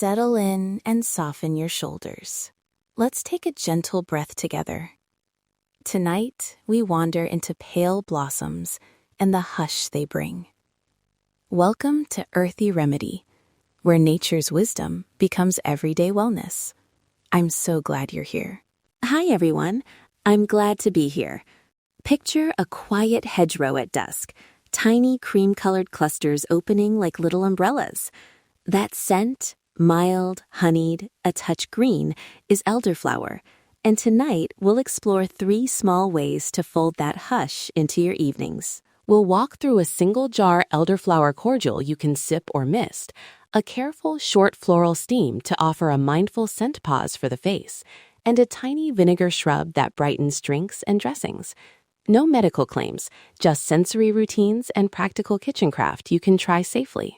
Settle in and soften your shoulders. Let's take a gentle breath together. Tonight, we wander into pale blossoms and the hush they bring. Welcome to Earthy Remedy, where nature's wisdom becomes everyday wellness. I'm so glad you're here. Hi, everyone. I'm glad to be here. Picture a quiet hedgerow at dusk, tiny cream-colored clusters opening like little umbrellas. That scent, mild, honeyed, a touch green, is elderflower, and tonight we'll explore 3 small ways to fold that hush into your evenings. We'll walk through a single-jar elderflower cordial you can sip or mist, a careful, short floral steam to offer a mindful scent pause for the face, and a tiny vinegar shrub that brightens drinks and dressings. No medical claims, just sensory routines and practical kitchen craft you can try safely.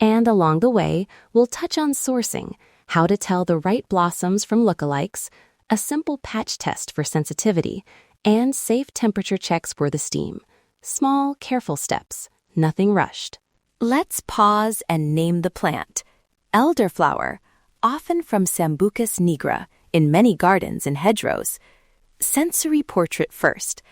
And along the way, we'll touch on sourcing, how to tell the right blossoms from lookalikes, a simple patch test for sensitivity, and safe temperature checks for the steam. Small, careful steps, nothing rushed. Let's pause and name the plant. Elderflower, often from Sambucus nigra, in many gardens and hedgerows. Sensory portrait first.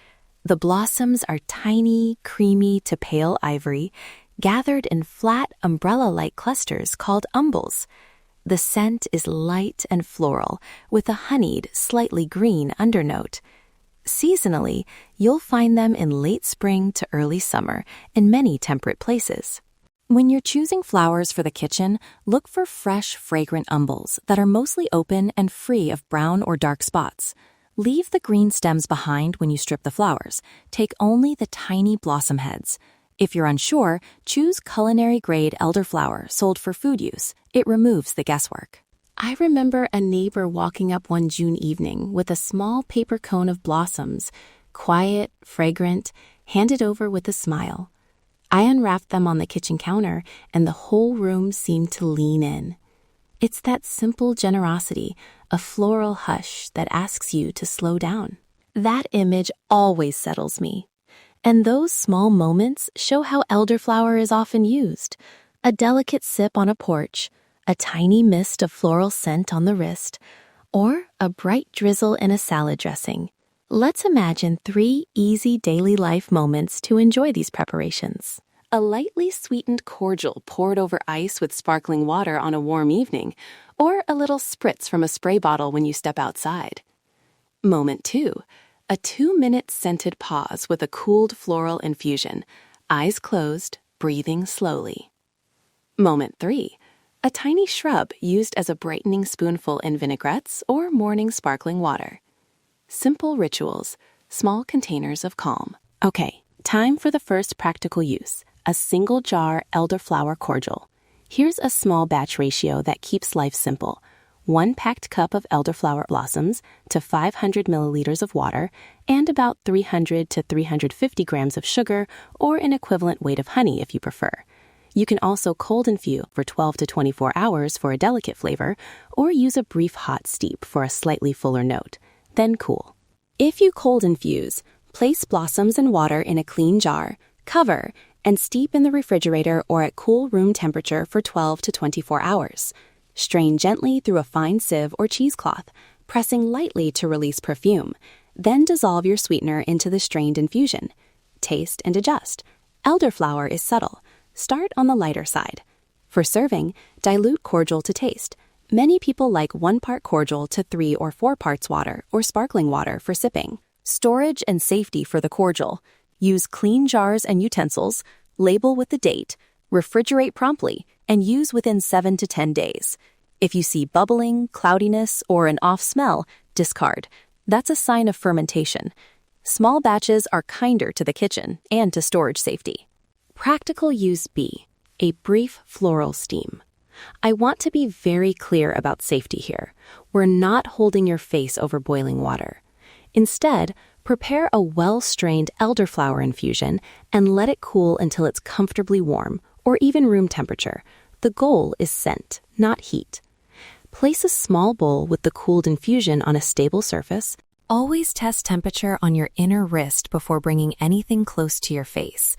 The blossoms are tiny, creamy to pale ivory, gathered in flat, umbrella-like clusters called umbels. The scent is light and floral, with a honeyed, slightly green undernote. Seasonally, you'll find them in late spring to early summer in many temperate places. When you're choosing flowers for the kitchen, look for fresh, fragrant umbels that are mostly open and free of brown or dark spots. Leave the green stems behind when you strip the flowers. Take only the tiny blossom heads. If you're unsure, choose culinary-grade elderflower sold for food use. It removes the guesswork. I remember a neighbor walking up one June evening with a small paper cone of blossoms, quiet, fragrant, handed over with a smile. I unwrapped them on the kitchen counter, and the whole room seemed to lean in. It's that simple generosity, a floral hush that asks you to slow down. That image always settles me. And those small moments show how elderflower is often used. A delicate sip on a porch, a tiny mist of floral scent on the wrist, or a bright drizzle in a salad dressing. Let's imagine 3 easy daily life moments to enjoy these preparations. A lightly sweetened cordial poured over ice with sparkling water on a warm evening, or a little spritz from a spray bottle when you step outside. Moment 2. A 2-minute scented pause with a cooled floral infusion, eyes closed, breathing slowly. Moment 3. A tiny shrub used as a brightening spoonful in vinaigrettes or morning sparkling water. Simple rituals, small containers of calm. Okay, time for the first practical use, a single-jar elderflower cordial. Here's a small batch ratio that keeps life simple. 1 packed cup of elderflower blossoms to 500 milliliters of water and about 300 to 350 grams of sugar or an equivalent weight of honey if you prefer. You can also cold infuse for 12 to 24 hours for a delicate flavor or use a brief hot steep for a slightly fuller note, then cool. If you cold infuse, place blossoms and water in a clean jar, cover, and steep in the refrigerator or at cool room temperature for 12 to 24 hours. Strain gently through a fine sieve or cheesecloth, pressing lightly to release perfume. Then dissolve your sweetener into the strained infusion. Taste and adjust. Elderflower is subtle. Start on the lighter side. For serving, dilute cordial to taste. Many people like 1 part cordial to 3 or 4 parts water or sparkling water for sipping. Storage and safety for the cordial. Use clean jars and utensils, label with the date, refrigerate promptly, and use within 7 to 10 days. If you see bubbling, cloudiness, or an off smell, discard. That's a sign of fermentation. Small batches are kinder to the kitchen and to storage safety. Practical use B, a brief floral steam. I want to be very clear about safety here. We're not holding your face over boiling water. Instead, prepare a well-strained elderflower infusion and let it cool until it's comfortably warm, or even room temperature. The goal is scent, not heat. Place a small bowl with the cooled infusion on a stable surface. Always test temperature on your inner wrist before bringing anything close to your face.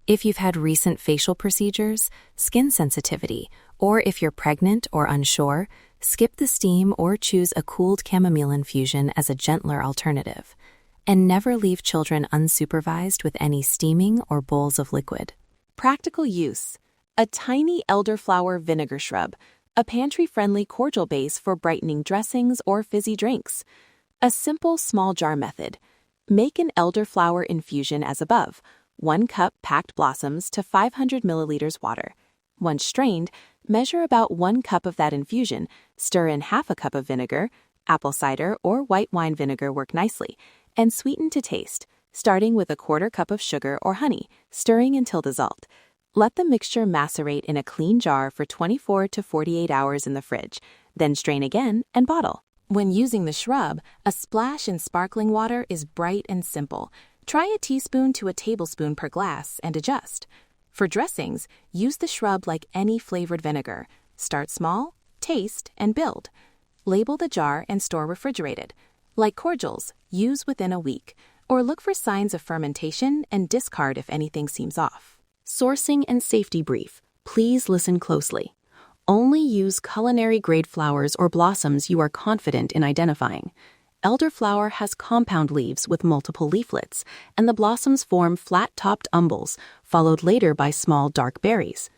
If you've had recent facial procedures, skin sensitivity, Or if you're pregnant or unsure, skip the steam or choose a cooled chamomile infusion as a gentler alternative. And never leave children unsupervised with any steaming or bowls of liquid. Practical use: a tiny elderflower vinegar shrub, a pantry-friendly cordial base for brightening dressings or fizzy drinks. A simple small jar method: make an elderflower infusion as above, 1 cup packed blossoms to 500 milliliters water. Once strained, measure about 1 cup of that infusion, stir in half a cup of vinegar, apple cider or white wine vinegar work nicely, and sweeten to taste, starting with a 1/4 cup of sugar or honey, stirring until dissolved. Let the mixture macerate in a clean jar for 24 to 48 hours in the fridge, then strain again and bottle. When using the shrub, a splash in sparkling water is bright and simple. Try a teaspoon to a tablespoon per glass and adjust. For dressings, use the shrub like any flavored vinegar. Start small, taste, and build. Label the jar and store refrigerated. Like cordials, use within a week, or look for signs of fermentation and discard if anything seems off. Sourcing and safety brief. Please listen closely. Only use culinary-grade flowers or blossoms you are confident in identifying. Elderflower has compound leaves with multiple leaflets, and the blossoms form flat-topped umbels, followed later by small dark berries.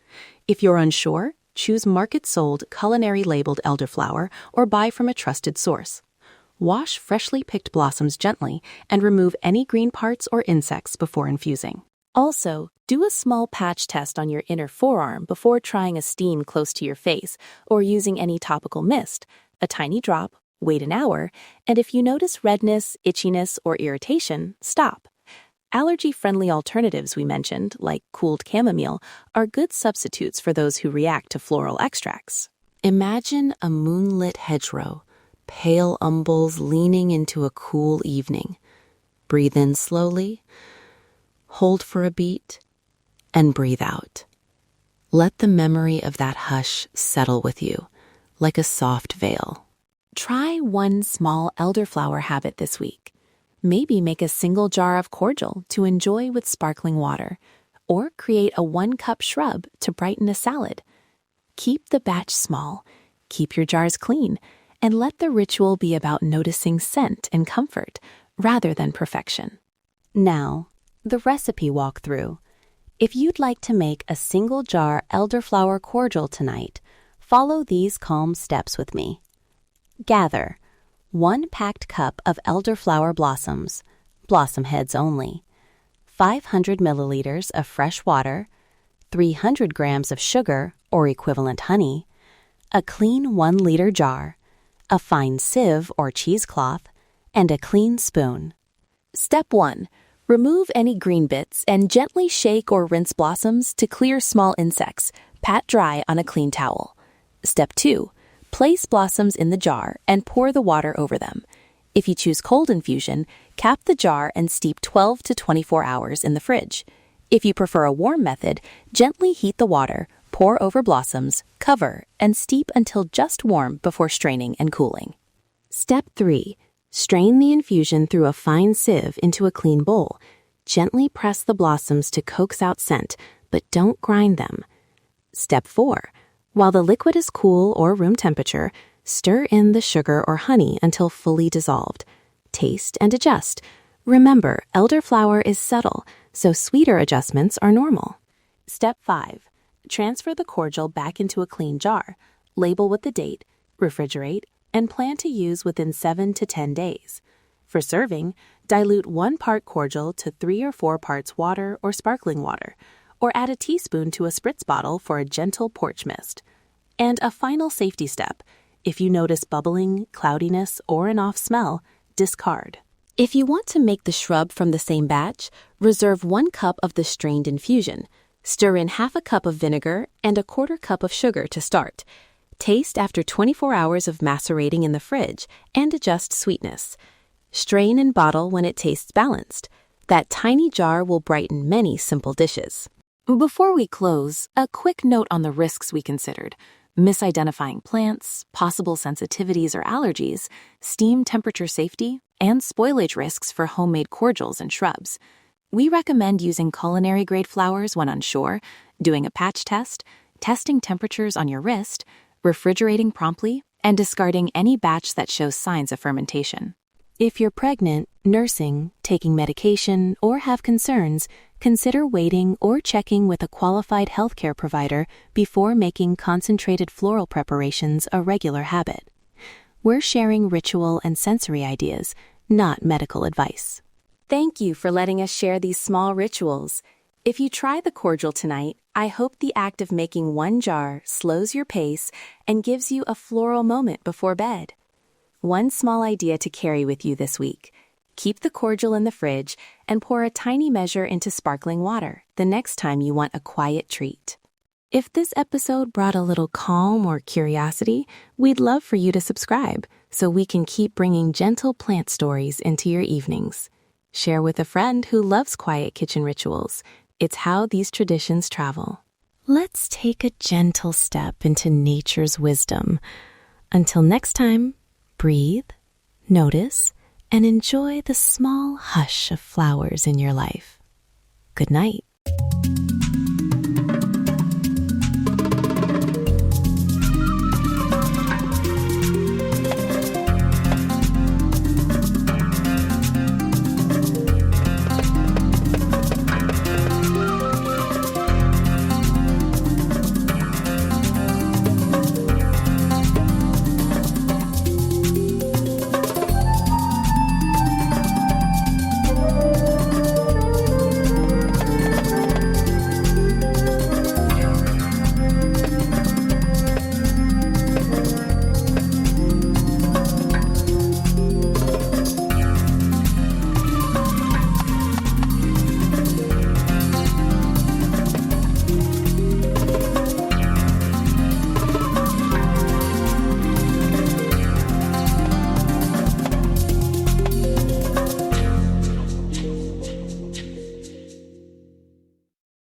If you're unsure, choose market-sold, culinary-labeled elderflower or buy from a trusted source. Wash freshly picked blossoms gently and remove any green parts or insects before infusing. Also, do a small patch test on your inner forearm before trying a steam close to your face or using any topical mist. A tiny drop, wait an hour, and if you notice redness, itchiness, or irritation, stop. Allergy-friendly alternatives we mentioned, like cooled chamomile, are good substitutes for those who react to floral extracts. Imagine a moonlit hedgerow, pale umbels leaning into a cool evening. Breathe in slowly, hold for a beat, and breathe out. Let the memory of that hush settle with you, like a soft veil. Try one small elderflower habit this week. Maybe make a single jar of cordial to enjoy with sparkling water, or create a 1-cup shrub to brighten a salad. Keep the batch small, keep your jars clean, and let the ritual be about noticing scent and comfort rather than perfection. Now, the recipe walkthrough. If you'd like to make a single jar elderflower cordial tonight, follow these calm steps with me. Gather 1 packed cup of elderflower blossoms, blossom heads only, 500 milliliters of fresh water, 300 grams of sugar or equivalent honey, a clean 1-liter jar, a fine sieve or cheesecloth, and a clean spoon. Step 1. Remove any green bits and gently shake or rinse blossoms to clear small insects. Pat dry on a clean towel. Step 2. Place blossoms in the jar and pour the water over them. If you choose cold infusion, cap the jar and steep 12 to 24 hours in the fridge. If you prefer a warm method, gently heat the water, pour over blossoms, cover, and steep until just warm before straining and cooling. Step 3. Strain the infusion through a fine sieve into a clean bowl. Gently press the blossoms to coax out scent, but don't grind them. Step 4. While the liquid is cool or room temperature, stir in the sugar or honey until fully dissolved. Taste and adjust. Remember, elderflower is subtle, so sweeter adjustments are normal. Step 5. Transfer the cordial back into a clean jar. Label with the date, refrigerate, and plan to use within 7 to 10 days. For serving, dilute 1 part cordial to 3 or 4 parts water or sparkling water, or add a teaspoon to a spritz bottle for a gentle porch mist. And a final safety step: if you notice bubbling, cloudiness, or an off smell, discard. If you want to make the shrub from the same batch, reserve 1 cup of the strained infusion. Stir in half a cup of vinegar and a 1/4 cup of sugar to start. Taste after 24 hours of macerating in the fridge and adjust sweetness. Strain and bottle when it tastes balanced. That tiny jar will brighten many simple dishes. Before we close, a quick note on the risks we considered: misidentifying plants, possible sensitivities or allergies, steam temperature safety, and spoilage risks for homemade cordials and shrubs. We recommend using culinary-grade flowers when unsure, doing a patch test, testing temperatures on your wrist, refrigerating promptly, and discarding any batch that shows signs of fermentation. If you're pregnant, nursing, taking medication, or have concerns, consider waiting or checking with a qualified healthcare provider before making concentrated floral preparations a regular habit. We're sharing ritual and sensory ideas, not medical advice. Thank you for letting us share these small rituals. If you try the cordial tonight, I hope the act of making one jar slows your pace and gives you a floral moment before bed. One small idea to carry with you this week: keep the cordial in the fridge and pour a tiny measure into sparkling water the next time you want a quiet treat. If this episode brought a little calm or curiosity, we'd love for you to subscribe so we can keep bringing gentle plant stories into your evenings. Share with a friend who loves quiet kitchen rituals. It's how these traditions travel. Let's take a gentle step into nature's wisdom. Until next time, breathe, notice, and enjoy the small hush of flowers in your life. Good night.